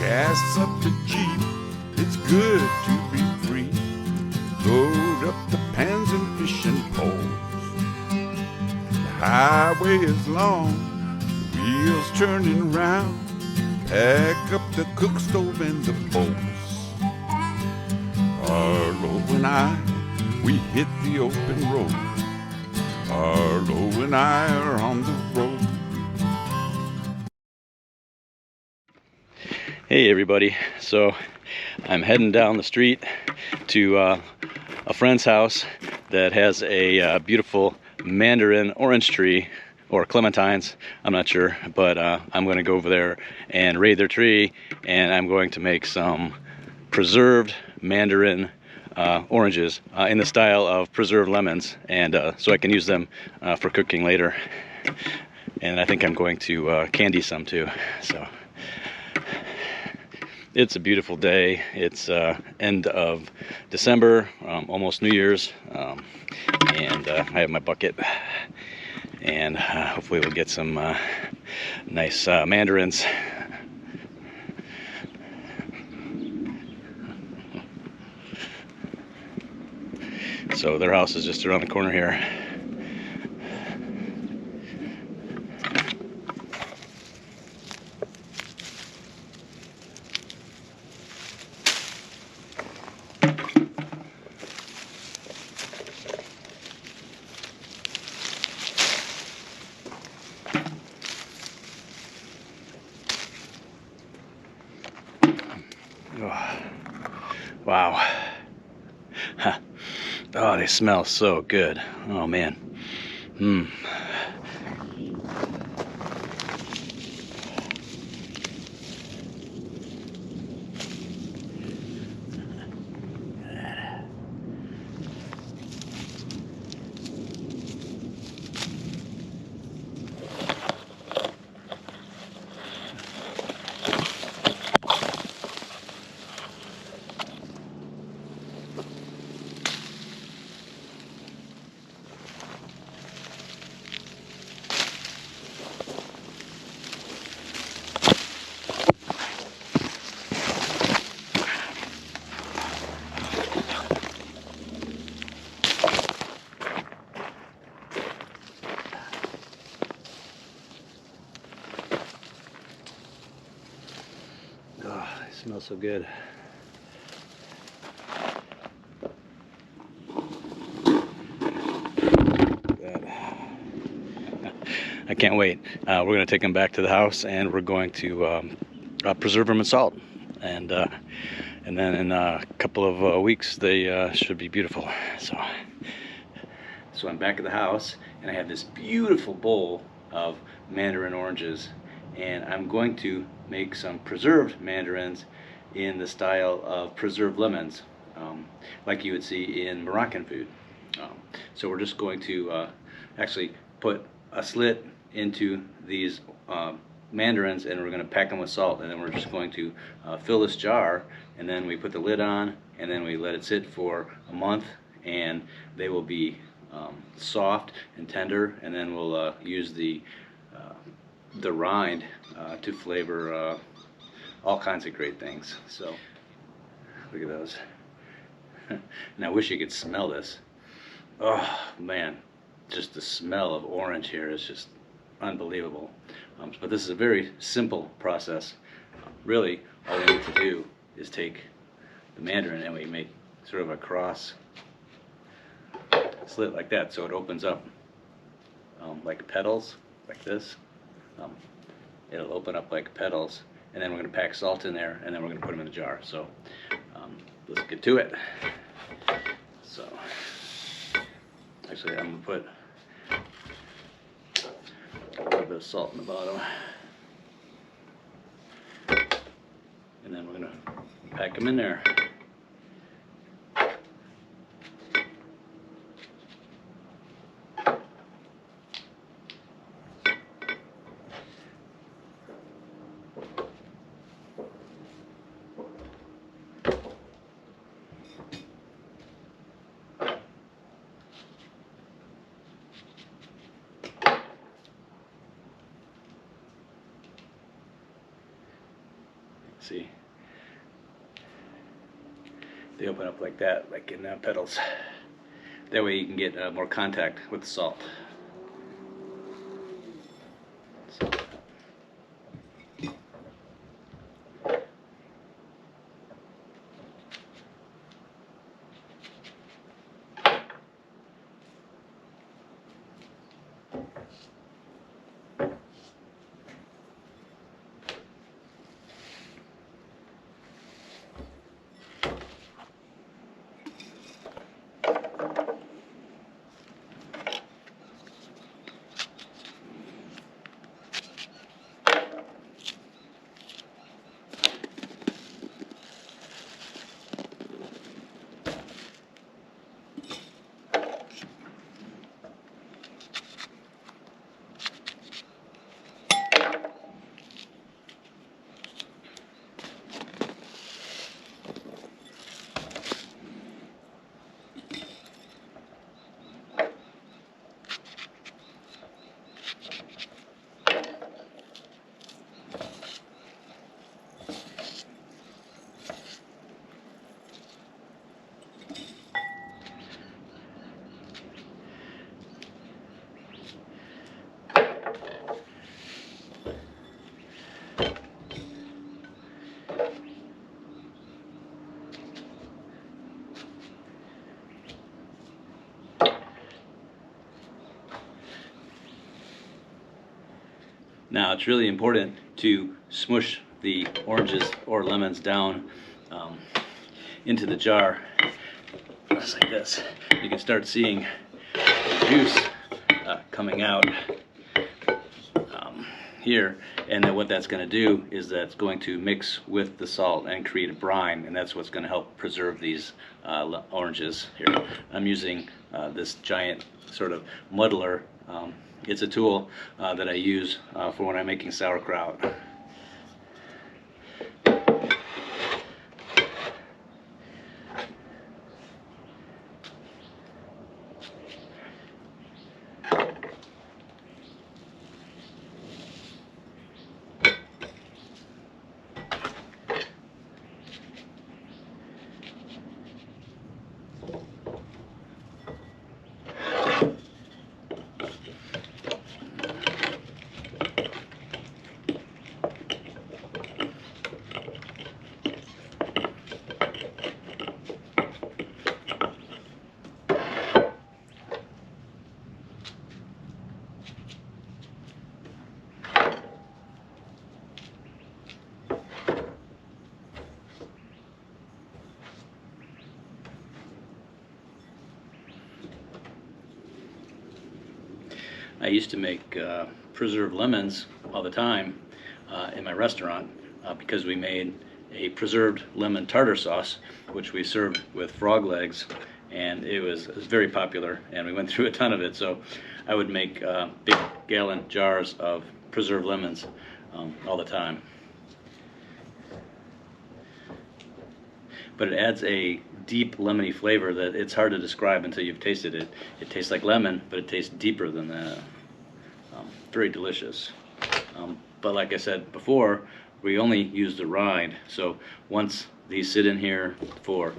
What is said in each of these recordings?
gas up the Jeep, it's good to be free. Load up the pans and fishing poles. The highway is long, the wheels turning round. Pack up the cook stove and the bowls. Arlo and I, we hit the open road. Arlo and I are on the road. Hey everybody, so I'm heading down the street to a friend's house that has a beautiful mandarin orange tree, or clementines, I'm not sure, but I'm going to go over there and raid their tree, and I'm going to make some preserved mandarin oranges in the style of preserved lemons, and so I can use them for cooking later. And I think I'm going to candy some too. So it's a beautiful day. It's end of December, almost New Year's, and I have my bucket, and hopefully we'll get some nice mandarins. So their house is just around the corner here. Oh, wow. Huh. Oh, they smell so good. Oh man. Oh, they smell so good. I can't wait. We're going to take them back to the house, and we're going to preserve them in salt, and then in a couple of weeks they should be beautiful. So I'm back at the house, and I have this beautiful bowl of mandarin oranges, and I'm going to make some preserved mandarins in the style of preserved lemons, like you would see in Moroccan food. So we're just going to actually put a slit into these mandarins, and we're going to pack them with salt, and then we're just going to fill this jar, and then we put the lid on, and then we let it sit for a month, and they will be soft and tender, and then we'll use the rind to flavor all kinds of great things. So look at those. And I wish you could smell this. Oh man, just the smell of orange here is just unbelievable. But this is a very simple process. Really, all we need to do is take the mandarin, and we make sort of a cross slit like that, so it opens up like petals, like this. It'll open up like petals, and then we're going to pack salt in there, and then we're going to put them in the jar. So let's get to it. So actually, I'm going to put a little bit of salt in the bottom, and then we're going to pack them in there. See, they open up like that, like in petals. That way you can get more contact with the salt. So, now it's really important to smush the oranges or lemons down into the jar, just like this. You can start seeing the juice coming out here, and then what that's going to do is that's going to mix with the salt and create a brine, and that's what's going to help preserve these oranges here. I'm using this giant sort of muddler. It's a tool that I use for when I'm making sauerkraut. I used to make preserved lemons all the time in my restaurant because we made a preserved lemon tartar sauce, which we served with frog legs, and it was very popular, and we went through a ton of it. So I would make big gallon jars of preserved lemons all the time. But it adds a deep lemony flavor that it's hard to describe until you've tasted it. It tastes like lemon, but it tastes deeper than that. Very delicious. But like I said before, we only use the rind. So once these sit in here for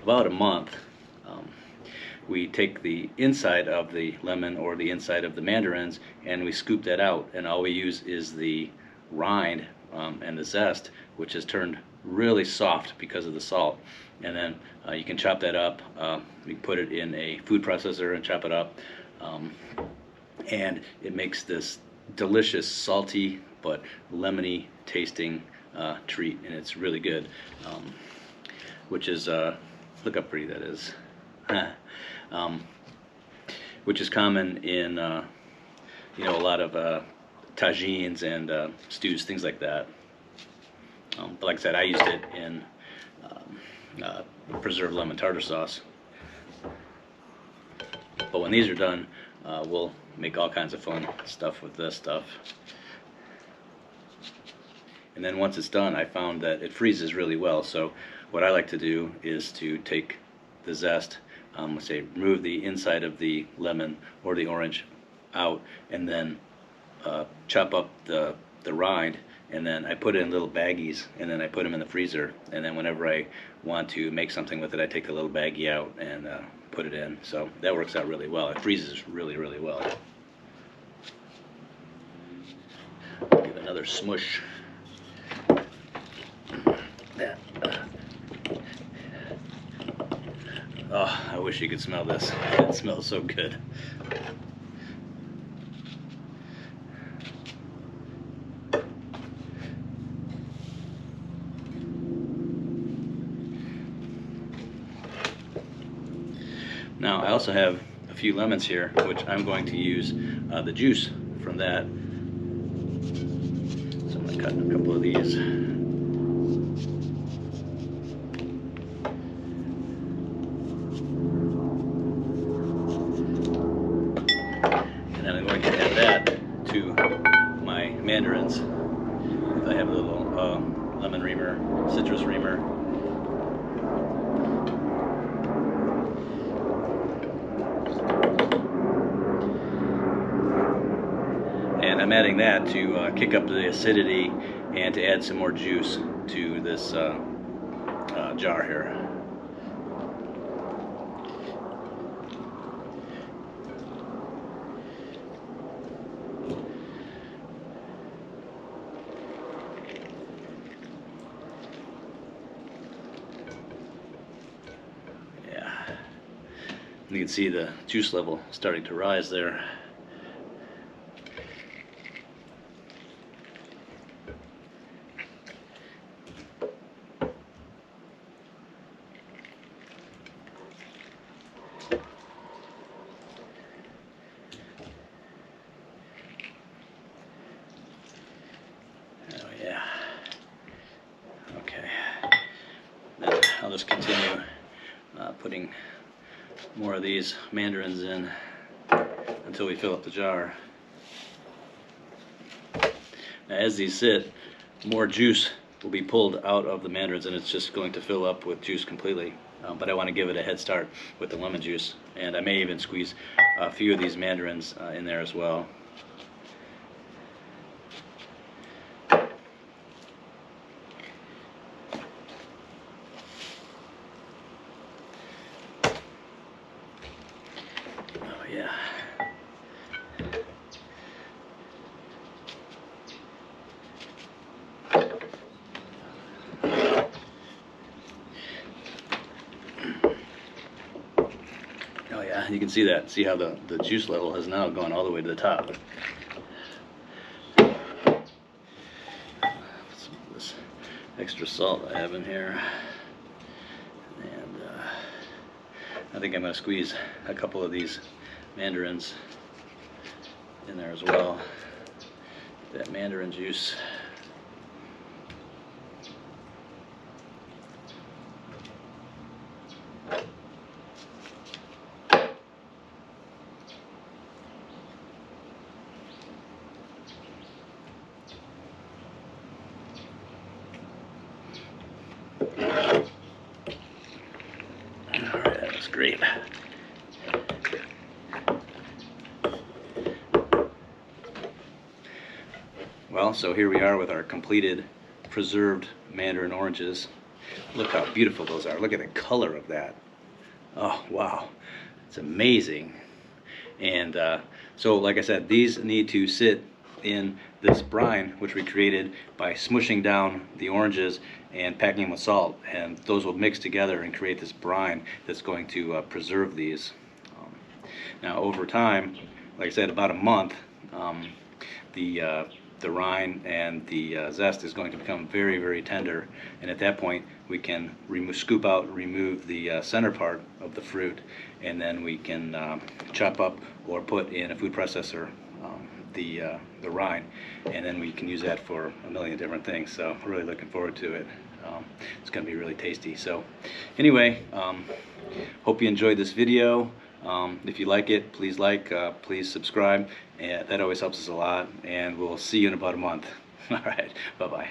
about a month, we take the inside of the lemon or the inside of the mandarins and we scoop that out, and all we use is the rind and the zest, which is turned really soft because of the salt. And then you can chop that up. You can put it in a food processor and chop it up, and it makes this delicious, salty but lemony tasting treat, and it's really good. Which is look how pretty that is. Which is common in you know, a lot of tagines and stews, things like that. But like I said, I used it in preserved lemon tartar sauce. But when these are done, we'll make all kinds of fun stuff with this stuff. And then once it's done, I found that it freezes really well. So what I like to do is to take the zest, let's say remove the inside of the lemon or the orange out, and then chop up the rind and then I put it in little baggies, and then I put them in the freezer, and then whenever I want to make something with it, I take the little baggie out and put it in. So that works out really well. It freezes really, really well. Give it another smush. Yeah. Oh, I wish you could smell this. It smells so good. Now, I also have a few lemons here, which I'm going to use the juice from that. So I'm going to cut a couple of these. And then I'm going to add that to my mandarins. I have a little lemon reamer, citrus reamer. And I'm adding that to kick up the acidity and to add some more juice to this jar here. Yeah, you can see the juice level starting to rise there. Yeah. Okay. Then I'll just continue putting more of these mandarins in until we fill up the jar. Now, as these sit, more juice will be pulled out of the mandarins, and it's just going to fill up with juice completely. But I want to give it a head start with the lemon juice, and I may even squeeze a few of these mandarins in there as well. Yeah. Oh yeah, you can see that. See how the juice level has now gone all the way to the top. Some of this extra salt I have in here. And I think I'm going to squeeze a couple of these mandarins in there as well. That mandarin juice. Alright, that looks great. Well, so here we are with our completed preserved mandarin oranges. Look how beautiful those are. Look at the color of that. Oh, wow. It's amazing. And so, like I said, these need to sit in this brine, which we created by smushing down the oranges and packing them with salt. And those will mix together and create this brine that's going to preserve these. Now, over time, like I said, about a month, the rind and the zest is going to become very, very tender, and at that point we can scoop out, remove the center part of the fruit, and then we can chop up or put in a food processor the rind, and then we can use that for a million different things. So I'm really looking forward to it. It's going to be really tasty. So anyway, hope you enjoyed this video. If you like it, please please subscribe, and that always helps us a lot, and we'll see you in about a month. All right, bye-bye.